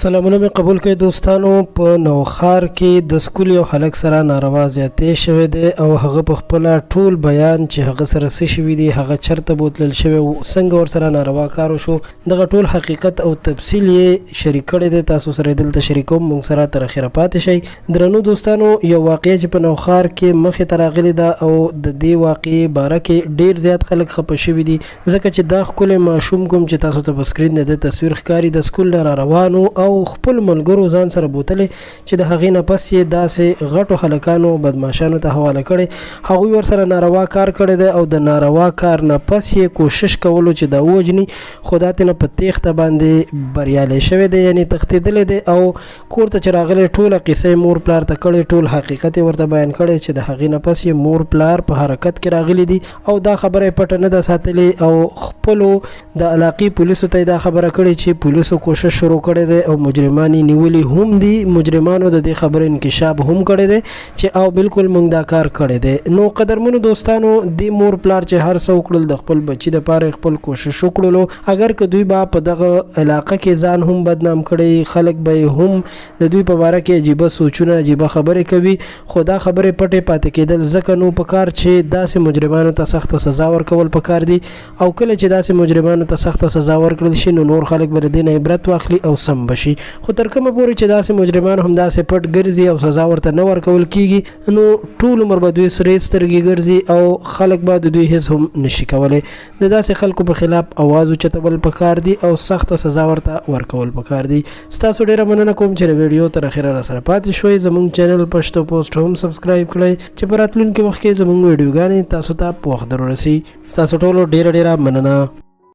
سلامونه مې قبول کړئ دوستانو. په نوخار کې د سکول یو هلک سره ناروا زیاتې شوی دی او هغه په خپل ټول بیان چې هغه سره څه شوي دي، هغه چرته بوتلل شوی او څنګه ور سره ناروا کار وشو، دغه ټول حقیقت او تفصیل یې شریک کړی دی. تاسو سره دلته شریکوم، موږ سره تر اخره پاتې شئ. درنو دوستانو، یو واقعه چې په نوخار کې مخې ته راغلې ده او د دې واقعې باره کې ډیر زیات خلک خفه شوي دي، ځکه چې دا ښکلی ماشوم کوم چې تاسو ته په سکرین د تصویر ښکاري د سکول نه روانو او خپل ملګرو ځان سره بوتلې چې د هغې نه پس یې داسې غټو هلکانو بدماشانو ته حواله کړی. هغوی ورسره ناروا کار کړی دی او د ناروا کار نه پس یې کوشش کولو چې دا ووجني، خو دا ترې نه په تېښته باندې بریالی شوی دی، یعنې تښتېدلی دی او کور ته چې راغلی ټوله قصه یې مور پلار ته کړې، ټول حقیقت یې ورته بیان کړی چې د هغې نه پس یې مور پلار په حرکت کې راغلی دي او دا خبره یې پټه نه ده ساتلې او خپلو د علاقې پولیسو ته یې دا خبره کړې چې پولیسو کوشش شروع کړی دی او مجرمان نیولي هم دي، مجرمانو د دې خبرې انکشاف هم کړی دی چې او بالکل موږ دا کار کړی دی. نو قدرمنو دوستانو، د مور پلار چې هر څه وکړل د خپل بچي دپاره خپل کوشش وکړلو، اگر که دوی به په دغه علاقه کې ځان هم بدنام کړی، خلک به هم د دوی په باره کې عجیبه سوچونه عجیبه خبرې کوي، خو دا خبرې پټې پاتې کېدل ځکه نو په کار چې داسې مجرمانو ته سخته سزا ورکول پکار دي او کله چې داسې مجرمانو ته سخته سزا ورکړل شي نو نور خلک به د دې نه عبرت واخلي او سم بشي. خو تر کومه پورې چې داسې مجرمان هم داسې پټ ګرځي او سزا ورته نه ورکول کېږي نو ټول عمر به دوی سرې سترګې ګرځي او خلک به د دوی هېڅ هم نشي کولی. د داسې خلکو په خلاف اواز اوچتول پکار دي او سخته سزا ورته ورکول پکار دي. ستاسو ډېره مننه کوم چې د ویډیو تر اخره راسره پاتې شوئ. زموږ چینل پښتو پوسټ هم سبسکرایب کړئ چې په راتلونکي وخت کې زموږ ویډیوګانې تاسو ته په وخت در ورسي. ستاسو ټولو ډېره مننه.